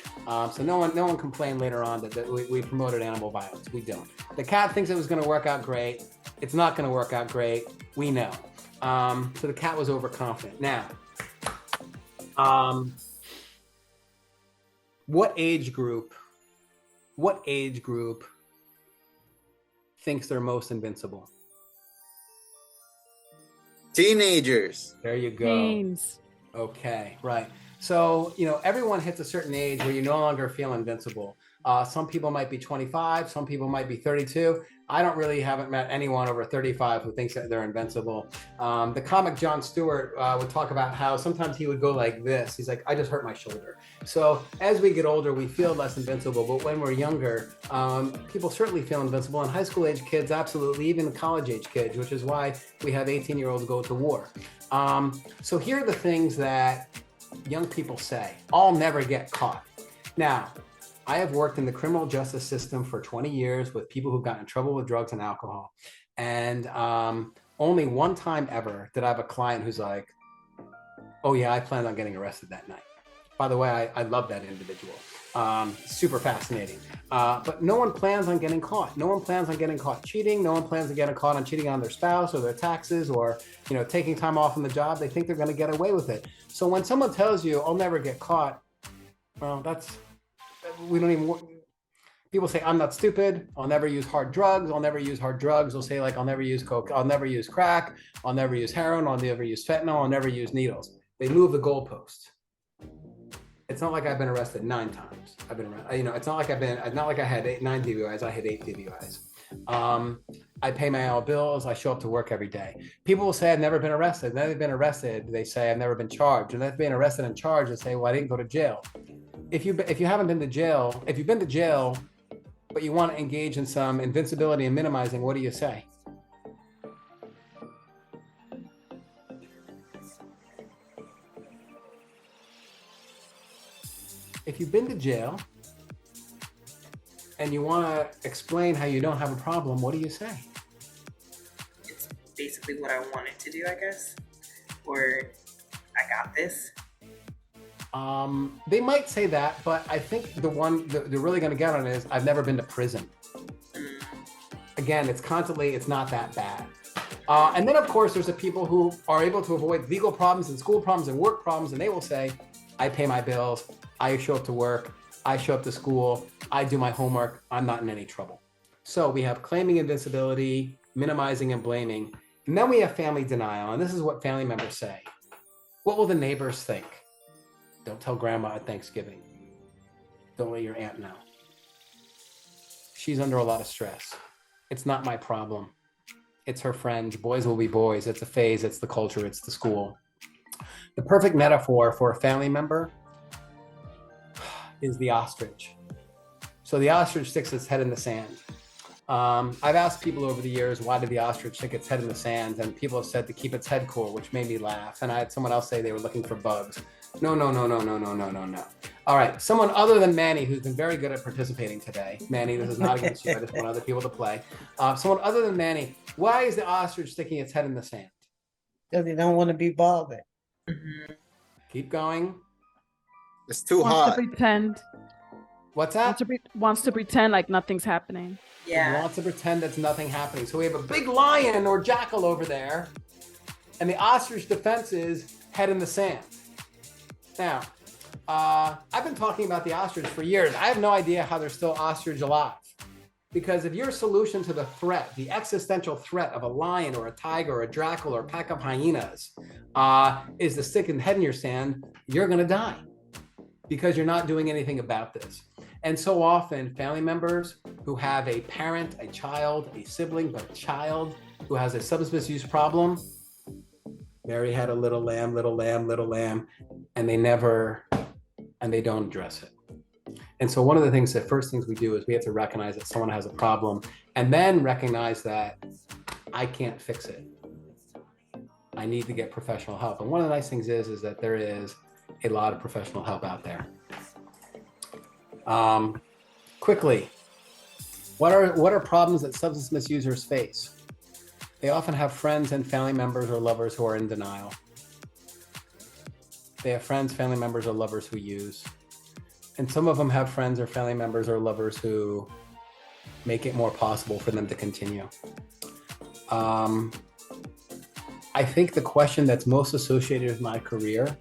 [SPEAKER 1] So no one complain later on that we promoted animal violence. We don't. The cat thinks it was going to work out great. It's not going to work out great. We know. So the cat was overconfident. Now, what age group thinks they're most invincible?
[SPEAKER 2] Teenagers.
[SPEAKER 1] There you go.
[SPEAKER 4] Teens.
[SPEAKER 1] Okay, right. So, everyone hits a certain age where you no longer feel invincible. Some people might be 25, some people might be 32. I haven't met anyone over 35 who thinks that they're invincible. The comic Jon Stewart would talk about how sometimes he would go like this. He's like, I just hurt my shoulder. So as we get older, we feel less invincible. But when we're younger, people certainly feel invincible. And high school age kids, absolutely, even college age kids, which is why we have 18-year-olds go to war. So here are the things that young people say. I'll never get caught. Now, I have worked in the criminal justice system for 20 years with people who got in trouble with drugs and alcohol. And only one time ever did I have a client who's like, oh yeah, I planned on getting arrested that night. By the way, I love that individual. Super fascinating. But no one plans on getting caught. No one plans on getting caught cheating. No one plans on getting caught on cheating on their spouse or their taxes or, taking time off on the job. They think they're going to get away with it. So when someone tells you, I'll never get caught, well, people say, I'm not stupid. I'll never use hard drugs. They'll say like, I'll never use coke. I'll never use crack. I'll never use heroin. I'll never use fentanyl. I'll never use needles. They move the goalpost. It's not like I've been arrested 9 times. It's not like I had 9 DWIs. I had 8 DWIs. I pay my own bills. I show up to work every day. People will say I've never been arrested. Then they've been arrested. They say I've never been charged. And then they've been arrested and charged and say, well, I didn't go to jail. if you haven't been to jail, if you've been to jail, but you want to engage in some invincibility and minimizing, what do you say? If you've been to jail and you want to explain how you don't have a problem, what do you say?
[SPEAKER 3] It's basically what I wanted to do, I guess. Or I got this.
[SPEAKER 1] They might say that, but I think the one that they're really going to get on is, I've never been to prison. Again, it's not that bad. And then, of course, there's the people who are able to avoid legal problems and school problems and work problems, and they will say, I pay my bills, I show up to work, I show up to school, I do my homework, I'm not in any trouble. So we have claiming invincibility, minimizing and blaming, and then we have family denial, and this is what family members say. What will the neighbors think? Don't tell grandma at Thanksgiving. Don't let your aunt know. She's under a lot of stress. It's not my problem. It's her friends. Boys will be boys. It's a phase. It's the culture. It's the school. The perfect metaphor for a family member is the ostrich. So the ostrich sticks its head in the sand. I've asked people over the years, why did the ostrich stick its head in the sand? And people have said to keep its head cool, which made me laugh. And I had someone else say they were looking for bugs. No. All right, someone other than Manny, who's been very good at participating today. Manny, this is not against you. I just want other people to play. Someone other than Manny, why is the ostrich sticking its head in the sand?
[SPEAKER 4] Because they don't want to be bothered.
[SPEAKER 1] Keep going.
[SPEAKER 2] It's too
[SPEAKER 5] Wants
[SPEAKER 2] hot.
[SPEAKER 5] to pretend.
[SPEAKER 1] What's that?
[SPEAKER 5] Wants to pretend like nothing's happening.
[SPEAKER 3] Yeah.
[SPEAKER 1] Wants to pretend that's nothing happening. So we have a big lion or jackal over there, and the ostrich defense is head in the sand. Now, I've been talking about the ostrich for years. I have no idea how there's still ostrich alive. Because if your solution to the threat, the existential threat of a lion or a tiger or a jackal or a pack of hyenas is to stick the head in your sand, you're going to die because you're not doing anything about this. And so often family members who have a parent, a child, a sibling, but a child who has a substance misuse problem, Mary had a little lamb, and they don't address it. And so one of the things, the first things we do is we have to recognize that someone has a problem and then recognize that I can't fix it. I need to get professional help. And one of the nice things is that there is a lot of professional help out there. Quickly, what are problems that substance misusers face? They often have friends and family members or lovers who are in denial. They have friends, family members, or lovers who use. And some of them have friends or family members or lovers who make it more possible for them to continue. I think the question that's most associated with my career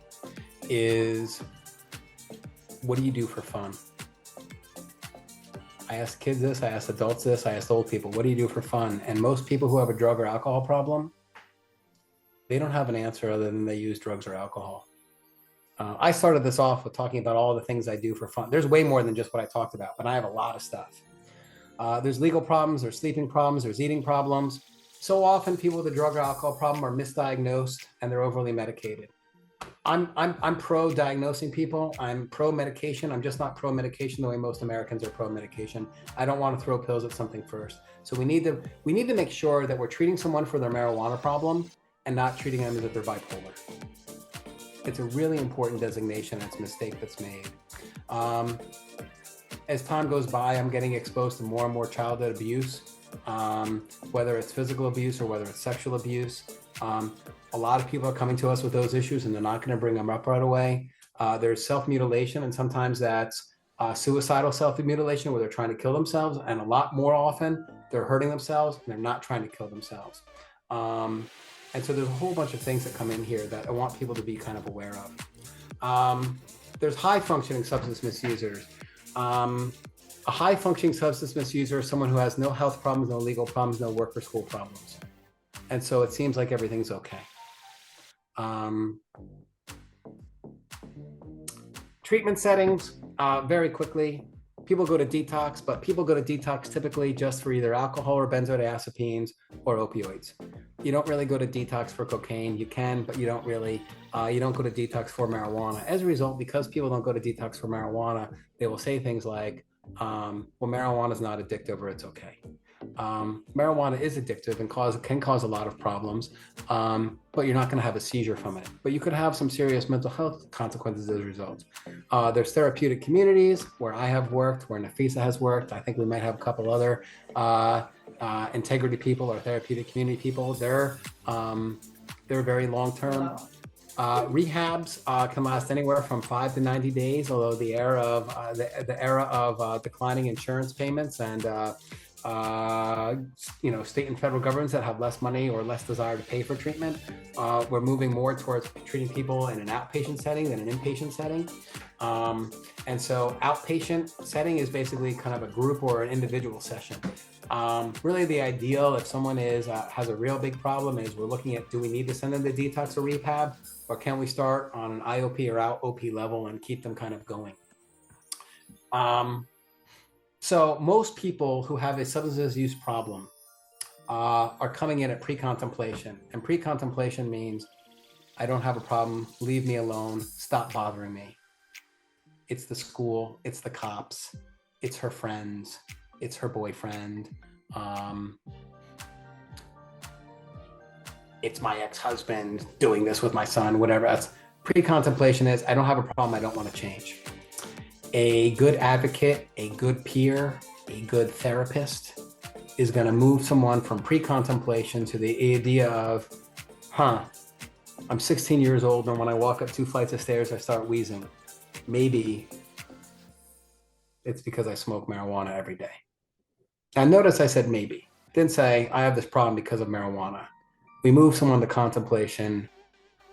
[SPEAKER 1] is, what do you do for fun? I ask kids this, I ask adults this, I ask old people, what do you do for fun? And most people who have a drug or alcohol problem, they don't have an answer other than they use drugs or alcohol. I started this off with talking about all the things I do for fun. There's way more than just what I talked about, but I have a lot of stuff. There's legal problems, there's sleeping problems, there's eating problems. So often people with a drug or alcohol problem are misdiagnosed and they're overly medicated. I'm pro diagnosing people. I'm pro medication. I'm just not pro medication the way most Americans are pro medication. I don't want to throw pills at something first. So we need to make sure that we're treating someone for their marijuana problem and not treating them as if they're bipolar. It's a really important designation. It's a mistake that's made. As time goes by, I'm getting exposed to more and more childhood abuse, whether it's physical abuse or whether it's sexual abuse. A lot of people are coming to us with those issues and they're not going to bring them up right away. There's self-mutilation, and sometimes that's suicidal self-mutilation where they're trying to kill themselves. And a lot more often, they're hurting themselves and they're not trying to kill themselves. And so there's a whole bunch of things that come in here that I want people to be kind of aware of. There's high-functioning substance misusers. A high-functioning substance misuser is someone who has no health problems, no legal problems, no work or school problems. And so it seems like everything's okay. Treatment settings, very quickly, people go to detox, but people go to detox typically just for either alcohol or benzodiazepines or opioids. You don't really go to detox for cocaine. You can, but you don't really, you don't go to detox for marijuana. As a result, because people don't go to detox for marijuana, they will say things like, well, marijuana is not addictive or it's okay. Marijuana is addictive and can cause a lot of problems, but you're not going to have a seizure from it. But you could have some serious mental health consequences as a result. There's therapeutic communities where I have worked, where Nafisa has worked. I think we might have a couple other integrity people or therapeutic community people. They're very long-term. Rehabs can last anywhere from 5 to 90 days, although the era of declining insurance payments and state and federal governments that have less money or less desire to pay for treatment, we're moving more towards treating people in an outpatient setting than an inpatient setting. And so outpatient setting is basically kind of a group or an individual session. Really the ideal, if someone has a real big problem, is we're looking at, do we need to send them to detox or rehab, or can we start on an IOP or out OP level and keep them kind of going? So most people who have a substance use problem are coming in at pre-contemplation, and pre-contemplation means I don't have a problem, leave me alone, stop bothering me. It's the school, it's the cops, it's her friends, it's her boyfriend, it's my ex-husband doing this with my son, whatever. That's pre-contemplation is, I don't have a problem, I don't want to change. A good advocate, a good peer, a good therapist is going to move someone from pre-contemplation to the idea of, I'm 16 years old and when I walk up 2 flights of stairs, I start wheezing. Maybe it's because I smoke marijuana every day. Now notice I said maybe. Didn't say I have this problem because of marijuana. We move someone to contemplation,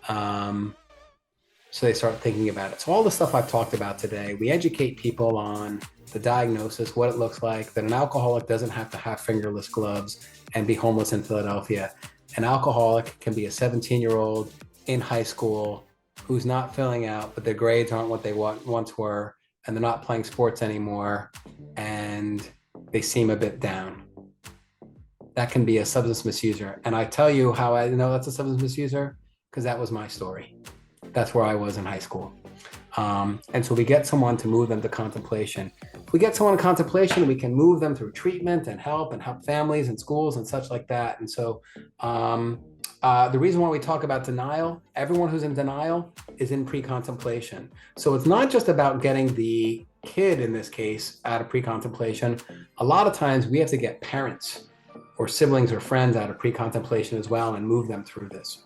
[SPEAKER 1] so they start thinking about it. So all the stuff I've talked about today, we educate people on the diagnosis, what it looks like, that an alcoholic doesn't have to have fingerless gloves and be homeless in Philadelphia. An alcoholic can be a 17-year-old in high school who's not filling out, but their grades aren't what they once were, and they're not playing sports anymore, and they seem a bit down. That can be a substance misuser. And I tell you how I know that's a substance misuser, because that was my story. That's where I was in high school. And so we get someone to move them to contemplation. If we get someone to contemplation, we can move them through treatment and help families and schools and such like that. And so the reason why we talk about denial, everyone who's in denial is in pre-contemplation. So it's not just about getting the kid, in this case, out of pre-contemplation. A lot of times we have to get parents or siblings or friends out of pre-contemplation as well and move them through this.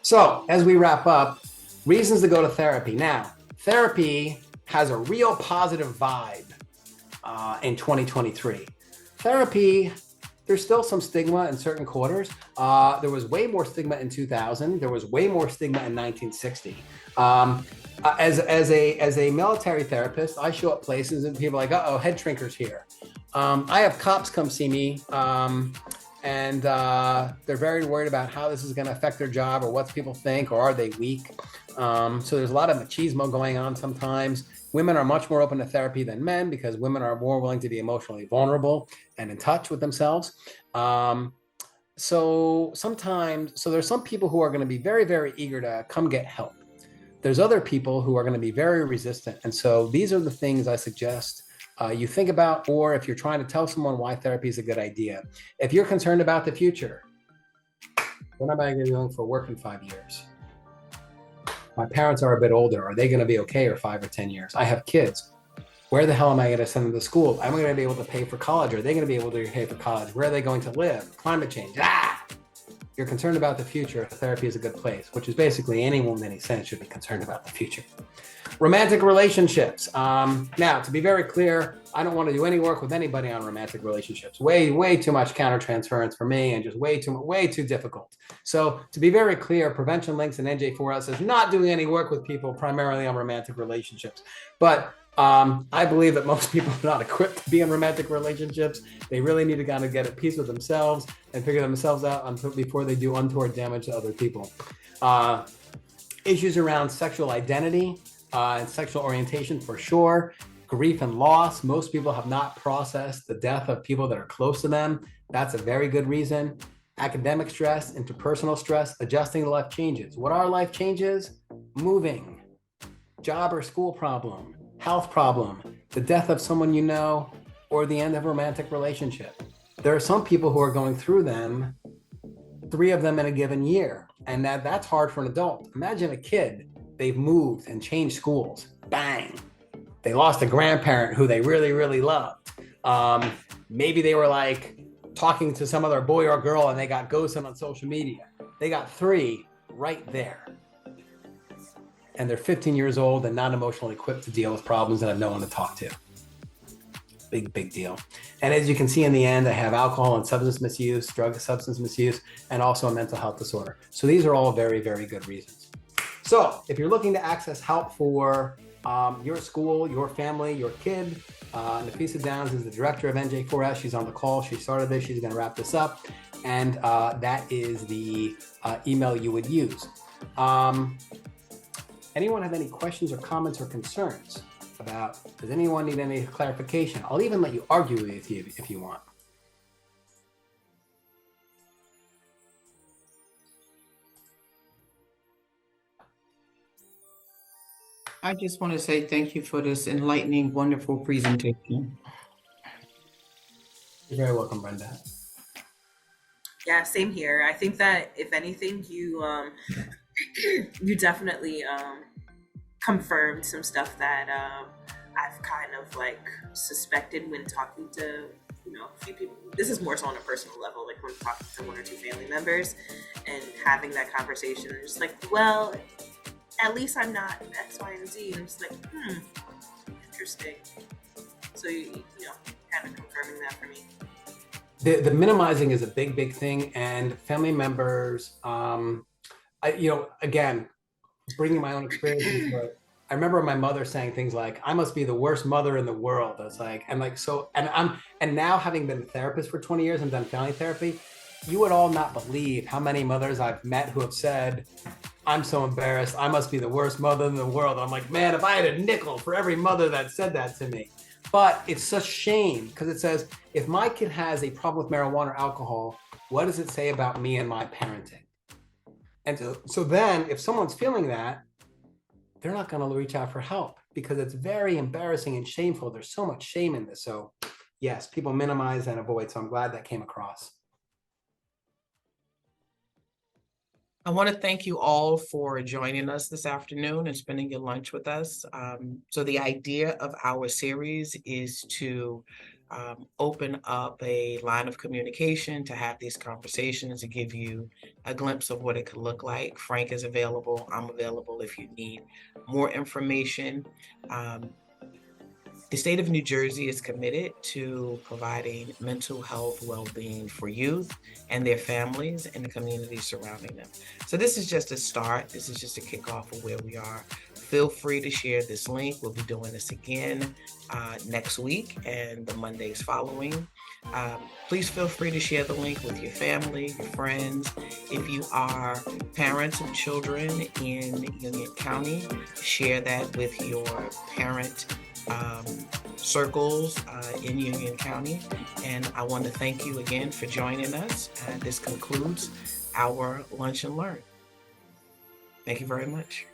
[SPEAKER 1] So as we wrap up, reasons to go to therapy. Now, therapy has a real positive vibe in 2023. Therapy, there's still some stigma in certain quarters. There was way more stigma in 2000. There was way more stigma in 1960. As a military therapist, I show up places and people are like, uh-oh, head shrinkers here. I have cops come see me, and they're very worried about how this is going to affect their job or what people think, or are they weak? So there's a lot of machismo going on sometimes. Women are much more open to therapy than men because women are more willing to be emotionally vulnerable and in touch with themselves. So there's some people who are going to be very, very eager to come get help. There's other people who are going to be very resistant. And so these are the things I suggest you think about, or if you're trying to tell someone why therapy is a good idea. If you're concerned about the future, what am I going to be doing for work in 5 years? My parents are a bit older. Are they going to be okay for 5 or 10 years? I have kids. Where the hell am I going to send them to school? Am I going to be able to pay for college? Are they going to be able to pay for college? Where are they going to live? Climate change. You're concerned about the future. Therapy is a good place, which is basically anyone with any sense should be concerned about the future. Romantic relationships. Now, to be very clear, I don't want to do any work with anybody on romantic relationships. Way too much countertransference for me, and just way too difficult. So to be very clear, Prevention Links and NJ4S is not doing any work with people primarily on romantic relationships. But I believe that most people are not equipped to be in romantic relationships. They really need to kind of get at peace with themselves and figure themselves out before they do untoward damage to other people. Issues around sexual identity and sexual orientation for sure. grief and loss. Most people have not processed the death of people that are close to them. That's a very good reason. Academic stress, interpersonal stress, adjusting to life changes. What are life changes? Moving, job or school problem, health problem, the death of someone you know, or the end of a romantic relationship. There are some people who are going through them, 3 of them in a given year. And that's hard for an adult. Imagine a kid, they've moved and changed schools. Bang. They lost a grandparent who they really, really loved. Maybe they were like talking to some other boy or girl and they got ghosted on social media. They got 3 right there. And they're 15 years old and not emotionally equipped to deal with problems and have no one to talk to. Big deal. And as you can see in the end, I have alcohol and substance misuse, drug substance misuse, and also a mental health disorder. So these are all very, very good reasons. So if you're looking to access help for your school, your family, your kid, Nafisa Downs is the director of NJ4S. She's on the call. She started this. She's going to wrap this up. And that is the email you would use. Anyone have any questions or comments or concerns about, does anyone need any clarification? I'll even let you argue with you if you want.
[SPEAKER 6] I just want to say thank you for this enlightening, wonderful presentation.
[SPEAKER 1] You're very welcome, Brenda.
[SPEAKER 3] Yeah, same here. I think that if anything, you you definitely confirmed some stuff that I've kind of like suspected when talking to, a few people. This is more so on a personal level, like when talking to 1 or 2 family members and having that conversation. And just like, well, at least I'm not X, Y, and Z. And I'm just like, interesting. So you kind of confirming that for me.
[SPEAKER 1] The minimizing is a big thing, and family members, again, bringing my own experiences, but I remember my mother saying things like, I must be the worst mother in the world. I was like, and now having been a therapist for 20 years and done family therapy, you would all not believe how many mothers I've met who have said, I'm so embarrassed, I must be the worst mother in the world. I'm like, man, if I had a nickel for every mother that said that to me. But it's such shame, because it says, if my kid has a problem with marijuana or alcohol, what does it say about me and my parenting? And so then if someone's feeling that, they're not going to reach out for help, because it's very embarrassing and shameful. There's so much shame in this. So yes, people minimize and avoid. So I'm glad that came across.
[SPEAKER 6] I want to thank you all for joining us this afternoon and spending your lunch with us. So the idea of our series is to open up a line of communication, to have these conversations, to give you a glimpse of what it could look like. Frank is available. I'm available if you need more information. The state of New Jersey is committed to providing mental health well-being for youth and their families and the community surrounding them. So this is just a start. This is just a kickoff of where we are. Feel free to share this link. We'll be doing this again next week and the Mondays following. Please feel free to share the link with your family, your friends. If you are parents of children in Union County, share that with your parent circles in Union County. And I want to thank you again for joining us. This concludes our Lunch and Learn. Thank you very much.